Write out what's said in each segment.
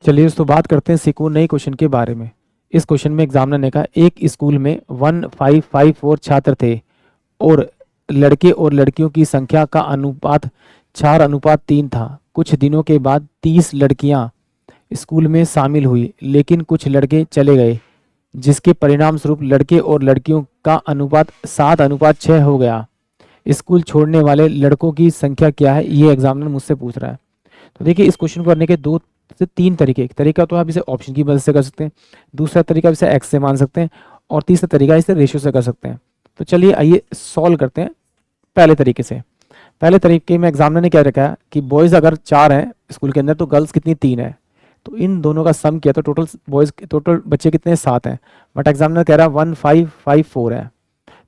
चलिए दोस्तों बात करते हैं सीखो नए क्वेश्चन के बारे में। इस क्वेश्चन में एग्जामिनर ने कहा एक स्कूल में 1554 छात्र थे और लड़के और लड़कियों की संख्या का अनुपात 4:3 था। कुछ दिनों के बाद 30 लड़कियां स्कूल में शामिल हुई लेकिन कुछ लड़के चले गए, जिसके परिणाम स्वरूप लड़के और लड़कियों का अनुपात 7:6 हो गया। स्कूल छोड़ने वाले लड़कों की संख्या क्या है, ये एग्जामिनर मुझसे पूछ रहा है। तो देखिए इस क्वेश्चन को करने के 2 से 3 तरीके। एक तरीका तो आप इसे ऑप्शन की मदद से कर सकते हैं, दूसरा तरीका इसे एक्स से मान सकते हैं और तीसरा तरीका इसे रेशियो से कर सकते हैं। तो चलिए आइए सॉल्व करते हैं पहले तरीके से। पहले तरीके में एग्जामिनर ने क्या रखा है कि बॉयज़ अगर 4 हैं स्कूल के अंदर तो गर्ल्स कितनी 3 है, तो इन दोनों का सम किया तो टोटल बच्चे कितने 7 हैं। बट एग्जामिनर कह रहा है 1554 है,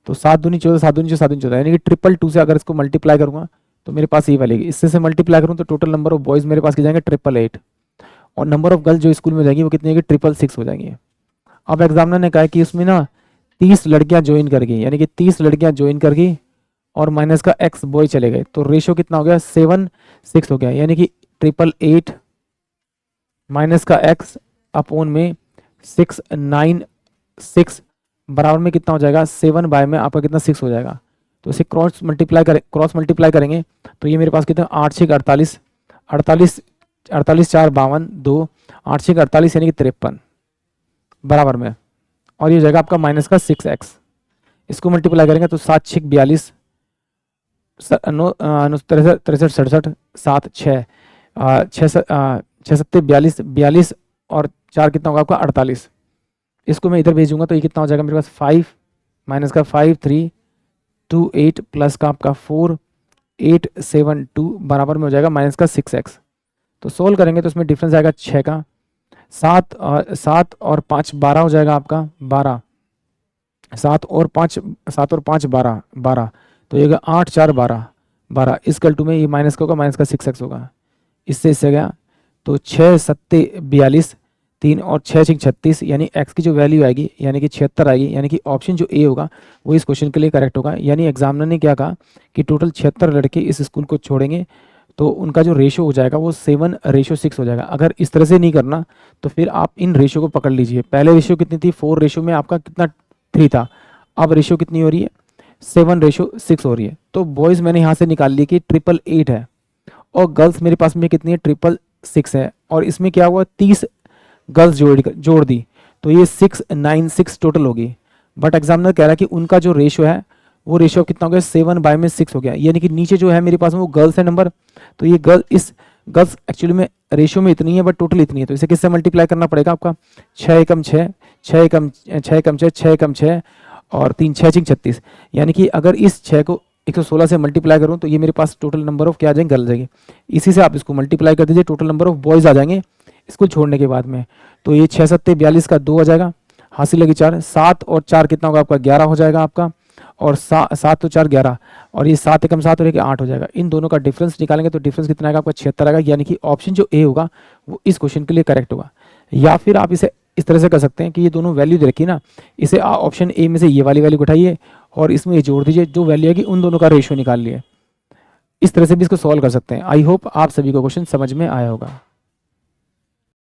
तो 7 दूनी 14, 7 दूनी 7 दूनी 14, यानी कि 222 से अगर इसको मल्टीप्लाई करूंगा तो मेरे पास ये वाली, इससे से मल्टीप्लाई करूँ तो टोटल नंबर ऑफ बॉयज़ मेरे पास की जाएंगे 888 और नंबर ऑफ गर्ल्स जो स्कूल में जाएंगी वो कितनी है 666 हो जाएंगी। अब एग्जामिनर ने कहा कि उसमें ना 30 लड़कियां ज्वाइन कर गई, यानी कि 30 लड़कियां ज्वाइन कर गई और माइनस का एक्स बॉय चले गए, तो रेशियो कितना हो गया 7:6 हो गया, यानी कि 888 माइनस का एक्स अपॉन में 696 बराबर में कितना हो जाएगा 7 बाय में आपका कितना 6 हो जाएगा। तो इसे क्रॉस मल्टीप्लाई करेंगे तो ये मेरे पास कितना 8 6 48 48 48 4 52 2 8 6 48 यानी कि 53 बराबर में, और ये हो जाएगा आपका माइनस का 6x। इसको मल्टीप्लाई करेंगे तो 7 6 42 63 67 7 6 6 7 42 42 और 4 कितना होगा आपका 48। इसको मैं इधर भेजूंगा तो ये कितना हो जाएगा मेरे पास 5 माइनस का 5 3 2 8 प्लस का आपका 4 8 7 2 बराबर में हो जाएगा माइनस का 6x। तो सोल्व करेंगे तो उसमें डिफरेंस आएगा 6 का, 7 और 5 12 हो जाएगा आपका 12, 7 और 5 12 12, तो ये 8 4 12 12 इस कल्टू में ये माइनस का होगा माइनस का 6x होगा, इससे गया तो 6 7 42 3 और 6 6 36, यानी x की जो वैल्यू आएगी यानी कि 76 आएगी, यानी कि ऑप्शन जो ए होगा वो इस क्वेश्चन के लिए करेक्ट होगा। यानी एग्जामिनर ने क्या कहा कि टोटल 76 लड़के इस स्कूल को छोड़ेंगे तो उनका जो रेशो हो जाएगा वो 7:6 हो जाएगा। अगर इस तरह से नहीं करना तो फिर आप इन रेशो को पकड़ लीजिए। पहले रेशो कितनी थी 4 रेशो में आपका कितना 3 था, अब रेशो कितनी हो रही है 7:6 हो रही है। तो बॉयज़ मैंने यहाँ से निकाल ली कि 888 है और गर्ल्स मेरे पास में कितनी है 666 है, और इसमें क्या हुआ 30 गर्ल्स जोड़ दी तो ये 696 टोटल होगी। बट एग्जामिनर कह रहा है कि उनका जो रेशो है वो रेशियो कितना हो गया 7 बाय में 6 हो गया, यानी कि नीचे जो है मेरे पास में वो गर्ल्स है नंबर, तो ये गर्ल्स एक्चुअली में रेशियो में इतनी है बट टोटल इतनी है, तो इसे किससे मल्टीप्लाई करना पड़ेगा आपका 6 एकम 6 6 एकम 6 एकम 6 6 एकम 6 और 3 6 6 36, यानी कि अगर इस 6 को 116 से मल्टीप्लाई करूँ तो ये मेरे पास टोटल नंबर ऑफ क्या आ जाएंगे गर्ल्स जाएंगे। इसी से आप इसको मल्टीप्लाई कर दीजिए, टोटल नंबर ऑफ बॉयज़ आ जाएंगे स्कूल छोड़ने के बाद में, तो ये 6 7 42 का 2 आ जाएगा, हासिल लगी 4, 7 और 4 कितना होगा आपका 11 हो जाएगा आपका, और 7 तो 4 11 और ये 7 एकम 7 और 1 8 हो जाएगा। इन दोनों का डिफरेंस निकालेंगे तो डिफरेंस कितना आएगा आपका 76 आएगा, यानी कि ऑप्शन जो ए होगा वो इस क्वेश्चन के लिए करेक्ट होगा। या फिर आप इसे इस तरह से कर सकते हैं कि ये दोनों वैल्यू दे रखी ना, इसे ऑप्शन ए में से ये वाली वैल्यू उठाइए और इसमें ये जोड़ दीजिए, जो वैल्यू आएगी उन दोनों का रेशियो निकाल लिए। इस तरह से भी इसको सॉल्व कर सकते हैं। आई होप आप सभी को क्वेश्चन समझ में आया होगा।